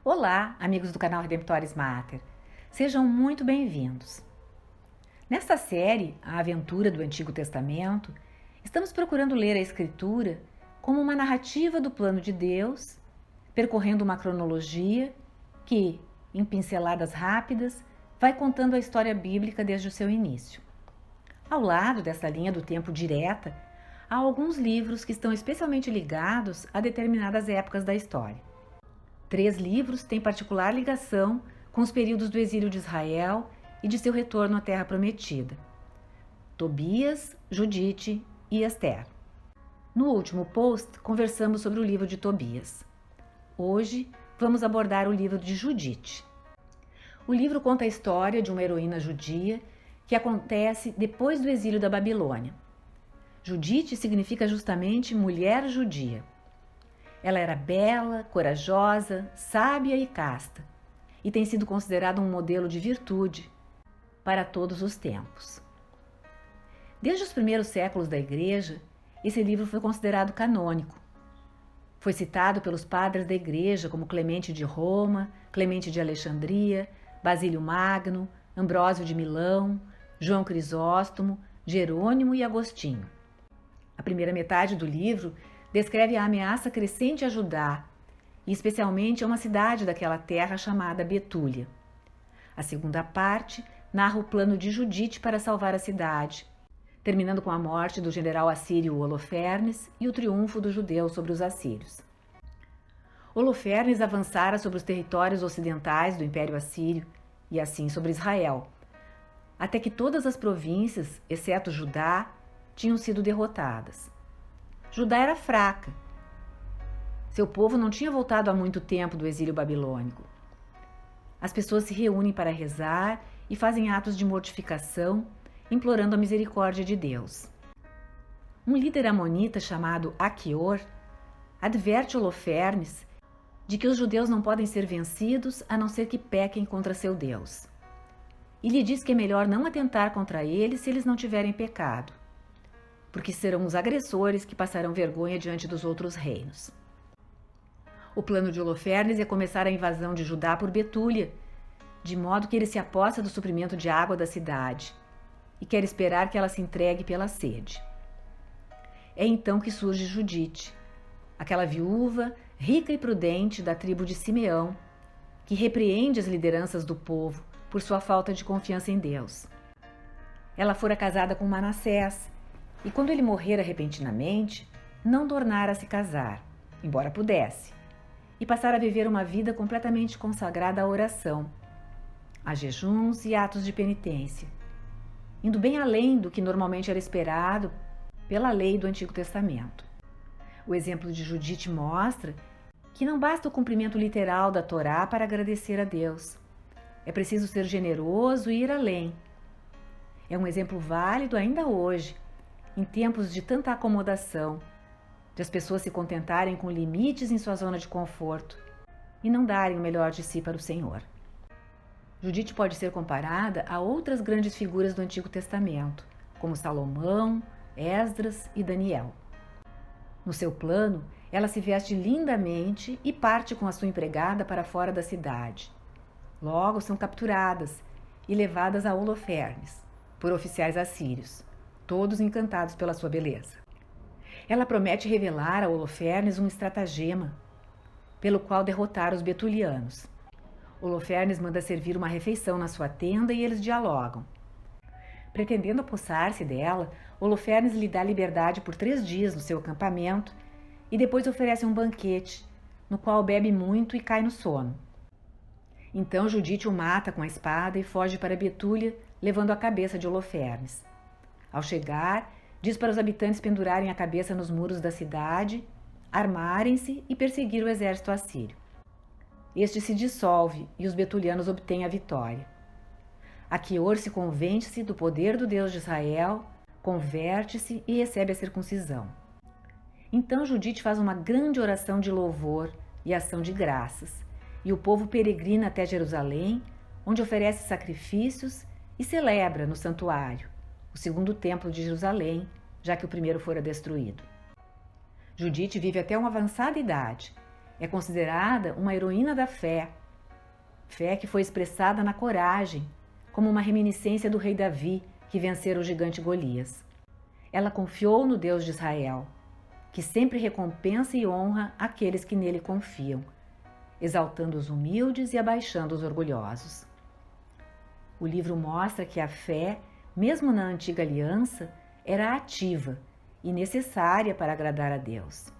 Olá, amigos do canal Redemptoris Mater. Sejam muito bem-vindos. Nesta série, A Aventura do Antigo Testamento, estamos procurando ler a Escritura como uma narrativa do plano de Deus, percorrendo uma cronologia que, em pinceladas rápidas, vai contando a história bíblica desde o seu início. Ao lado dessa linha do tempo direta, há alguns livros que estão especialmente ligados a determinadas épocas da história. 3 livros têm particular ligação com os períodos do exílio de Israel e de seu retorno à Terra Prometida: Tobias, Judite e Ester. No último post, conversamos sobre o livro de Tobias. Hoje, vamos abordar o livro de Judite. O livro conta a história de uma heroína judia que acontece depois do exílio da Babilônia. Judite significa justamente mulher judia. Ela era bela, corajosa, sábia e casta, e tem sido considerada um modelo de virtude para todos os tempos. Desde os primeiros séculos da Igreja, esse livro foi considerado canônico. Foi citado pelos padres da Igreja como Clemente de Roma, Clemente de Alexandria, Basílio Magno, Ambrósio de Milão, João Crisóstomo, Jerônimo e Agostinho. A primeira metade do livro descreve a ameaça crescente a Judá, e especialmente a uma cidade daquela terra chamada Betúlia. A segunda parte narra o plano de Judite para salvar a cidade, terminando com a morte do general assírio Holofernes e o triunfo dos judeus sobre os assírios. Holofernes avançara sobre os territórios ocidentais do Império Assírio e assim sobre Israel, até que todas as províncias, exceto Judá, tinham sido derrotadas. Judá era fraca. Seu povo não tinha voltado há muito tempo do exílio babilônico. As pessoas se reúnem para rezar e fazem atos de mortificação, implorando a misericórdia de Deus. Um líder amonita chamado Aquior adverte Holofernes de que os judeus não podem ser vencidos a não ser que pequem contra seu Deus. E lhe diz que é melhor não atentar contra eles se eles não tiverem pecado, porque serão os agressores que passarão vergonha diante dos outros reinos. O plano de Holofernes é começar a invasão de Judá por Betúlia, de modo que ele se aposta do suprimento de água da cidade e quer esperar que ela se entregue pela sede. É então que surge Judite, aquela viúva rica e prudente da tribo de Simeão, que repreende as lideranças do povo por sua falta de confiança em Deus. Ela fora casada com Manassés, e quando ele morrera repentinamente, não tornara a se casar, embora pudesse, e passara a viver uma vida completamente consagrada à oração, a jejuns e atos de penitência, indo bem além do que normalmente era esperado pela lei do Antigo Testamento. O exemplo de Judite mostra que não basta o cumprimento literal da Torá para agradecer a Deus. É preciso ser generoso e ir além. É um exemplo válido ainda hoje, em tempos de tanta acomodação, de as pessoas se contentarem com limites em sua zona de conforto e não darem o melhor de si para o Senhor. Judite pode ser comparada a outras grandes figuras do Antigo Testamento, como Salomão, Esdras e Daniel. No seu plano, ela se veste lindamente e parte com a sua empregada para fora da cidade. Logo são capturadas e levadas a Holofernes por oficiais assírios, todos encantados pela sua beleza. Ela promete revelar a Holofernes um estratagema pelo qual derrotar os betulianos. Holofernes manda servir uma refeição na sua tenda e eles dialogam. Pretendendo apossar-se dela, Holofernes lhe dá liberdade por 3 dias no seu acampamento e depois oferece um banquete, no qual bebe muito e cai no sono. Então Judite o mata com a espada e foge para Betúlia, levando a cabeça de Holofernes. Ao chegar, diz para os habitantes pendurarem a cabeça nos muros da cidade, armarem-se e perseguir o exército assírio. Este se dissolve e os betulianos obtêm a vitória. Aquior se convence do poder do Deus de Israel, converte-se e recebe a circuncisão. Então Judite faz uma grande oração de louvor e ação de graças, e o povo peregrina até Jerusalém, onde oferece sacrifícios e celebra no santuário, o segundo templo de Jerusalém, já que o primeiro fora destruído. Judite vive até uma avançada idade É considerada uma heroína da fé, fé que foi expressada na coragem, como uma reminiscência do rei Davi, que vencera o gigante Golias. Ela confiou no Deus de Israel, que sempre recompensa e honra aqueles que nele confiam, exaltando os humildes e abaixando os orgulhosos. O livro mostra que a fé, mesmo na antiga aliança, era ativa e necessária para agradar a Deus.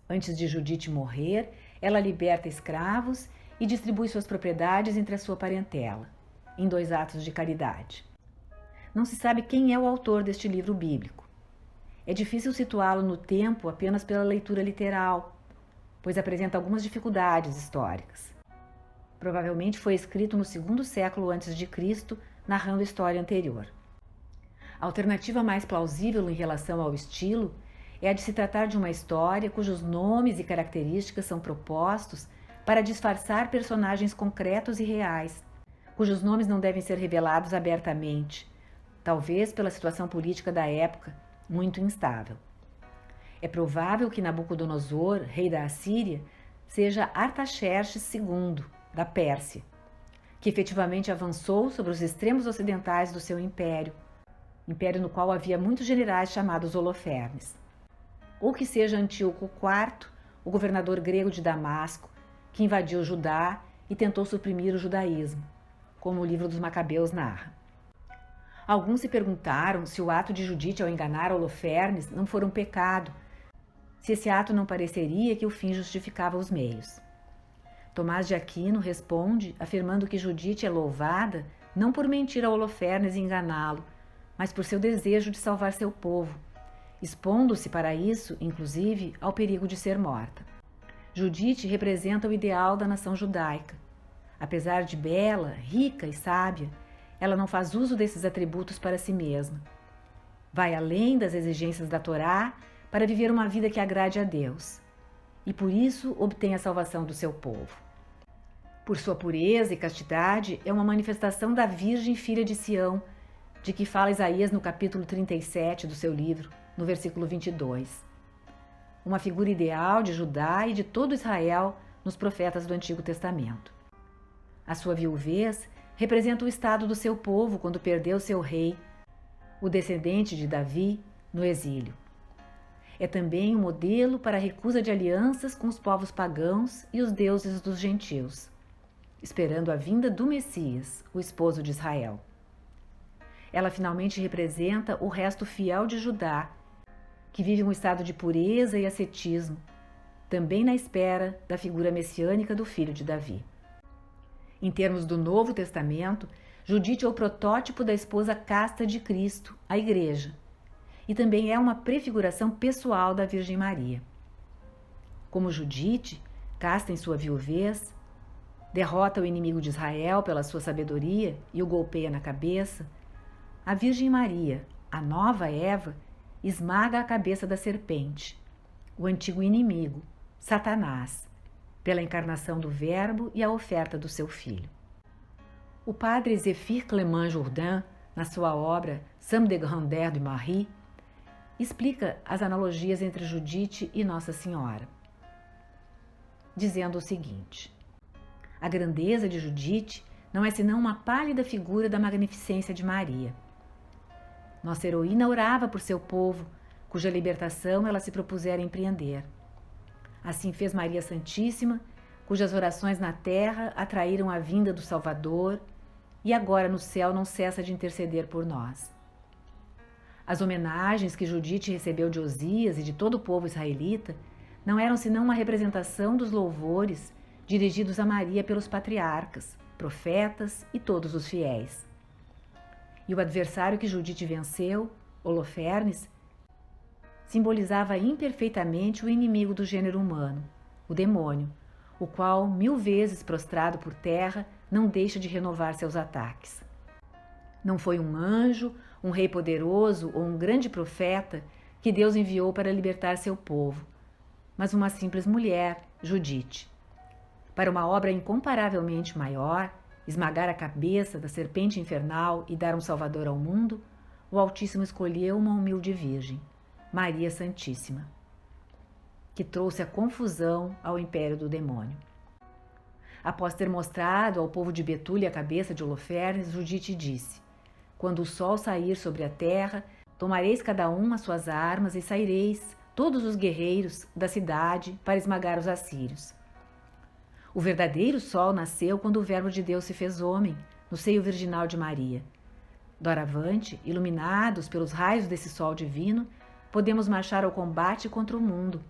Antes de Judite morrer, ela liberta escravos e distribui suas propriedades entre a sua parentela, em 2 atos de caridade. Não se sabe quem é o autor deste livro bíblico. É difícil situá-lo no tempo apenas pela leitura literal, pois apresenta algumas dificuldades históricas. Provavelmente foi escrito no 2º século a.C., narrando a história anterior. A alternativa mais plausível em relação ao estilo é a de se tratar de uma história cujos nomes e características são propostos para disfarçar personagens concretos e reais, cujos nomes não devem ser revelados abertamente, talvez pela situação política da época, muito instável. É provável que Nabucodonosor, rei da Assíria, seja Artaxerxes II, da Pérsia, que efetivamente avançou sobre os extremos ocidentais do seu império no qual havia muitos generais chamados Holofernes. Ou que seja Antíoco IV, o governador grego de Damasco, que invadiu Judá e tentou suprimir o judaísmo, como o livro dos Macabeus narra. Alguns se perguntaram se o ato de Judite ao enganar Holofernes não fora um pecado, se esse ato não pareceria que o fim justificava os meios. Tomás de Aquino responde afirmando que Judite é louvada não por mentir a Holofernes e enganá-lo, mas por seu desejo de salvar seu povo, expondo-se para isso, inclusive, ao perigo de ser morta. Judite representa o ideal da nação judaica. Apesar de bela, rica e sábia, ela não faz uso desses atributos para si mesma. Vai além das exigências da Torá para viver uma vida que agrade a Deus, e por isso obtém a salvação do seu povo. Por sua pureza e castidade, é uma manifestação da Virgem Filha de Sião, de que fala Isaías no capítulo 37 do seu livro, no versículo 22. Uma figura ideal de Judá e de todo Israel nos profetas do Antigo Testamento. A sua viuvez representa o estado do seu povo quando perdeu seu rei, o descendente de Davi, no exílio. É também um modelo para a recusa de alianças com os povos pagãos e os deuses dos gentios, esperando a vinda do Messias, o esposo de Israel. Ela finalmente representa o resto fiel de Judá, que vive um estado de pureza e ascetismo, também na espera da figura messiânica do filho de Davi. Em termos do Novo Testamento, Judite é o protótipo da esposa casta de Cristo, a Igreja, e também é uma prefiguração pessoal da Virgem Maria. Como Judite, casta em sua viuvez, derrota o inimigo de Israel pela sua sabedoria e o golpeia na cabeça, a Virgem Maria, a nova Eva, esmaga a cabeça da serpente, o antigo inimigo, Satanás, pela encarnação do Verbo e a oferta do seu filho. O padre Zéphir Clément Jourdain, na sua obra Somme des Grandeurs de Marie, explica as analogias entre Judite e Nossa Senhora, dizendo o seguinte: a grandeza de Judite não é senão uma pálida figura da magnificência de Maria. Nossa heroína orava por seu povo, cuja libertação ela se propusera empreender. Assim fez Maria Santíssima, cujas orações na terra atraíram a vinda do Salvador e agora no céu não cessa de interceder por nós. As homenagens que Judite recebeu de Osias e de todo o povo israelita não eram senão uma representação dos louvores dirigidos a Maria pelos patriarcas, profetas e todos os fiéis. E o adversário que Judite venceu, Holofernes, simbolizava imperfeitamente o inimigo do gênero humano, o demônio, o qual, 1000 vezes prostrado por terra, não deixa de renovar seus ataques. Não foi um anjo, um rei poderoso ou um grande profeta que Deus enviou para libertar seu povo, mas uma simples mulher, Judite. Para uma obra incomparavelmente maior, esmagar a cabeça da serpente infernal e dar um salvador ao mundo, o Altíssimo escolheu uma humilde virgem, Maria Santíssima. que trouxe a confusão ao império do demônio. Após ter mostrado ao povo de Betúlia a cabeça de Holofernes, Judite disse: quando o sol sair sobre a terra, tomareis cada um as suas armas e saireis, todos os guerreiros da cidade, para esmagar os assírios. O verdadeiro sol nasceu quando o Verbo de Deus se fez homem, no seio virginal de Maria. Doravante, iluminados pelos raios desse sol divino, podemos marchar ao combate contra o mundo,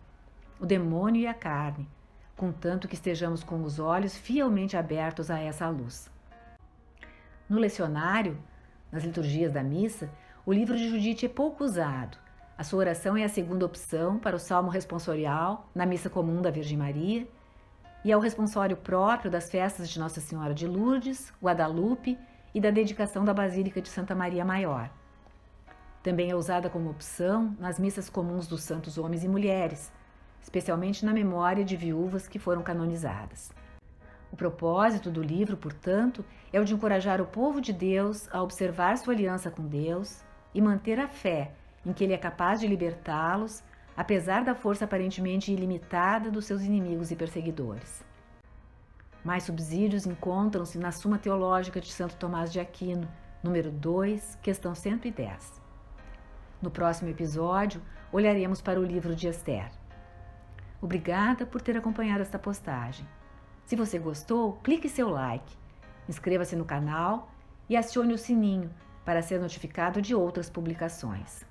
o demônio e a carne, contanto que estejamos com os olhos fielmente abertos a essa luz. No lecionário, nas liturgias da missa, o livro de Judite é pouco usado. A sua oração é a segunda opção para o salmo responsorial na missa comum da Virgem Maria e é o responsório próprio das festas de Nossa Senhora de Lourdes, Guadalupe e da dedicação da Basílica de Santa Maria Maior. Também é usada como opção nas missas comuns dos santos homens e mulheres, especialmente na memória de viúvas que foram canonizadas. O propósito do livro, portanto, é o de encorajar o povo de Deus a observar sua aliança com Deus e manter a fé em que Ele é capaz de libertá-los, apesar da força aparentemente ilimitada dos seus inimigos e perseguidores. Mais subsídios encontram-se na Suma Teológica de Santo Tomás de Aquino, número 2, questão 110. No próximo episódio, olharemos para o livro de Esther. Obrigada por ter acompanhado esta postagem. Se você gostou, clique seu like, inscreva-se no canal e acione o sininho para ser notificado de outras publicações.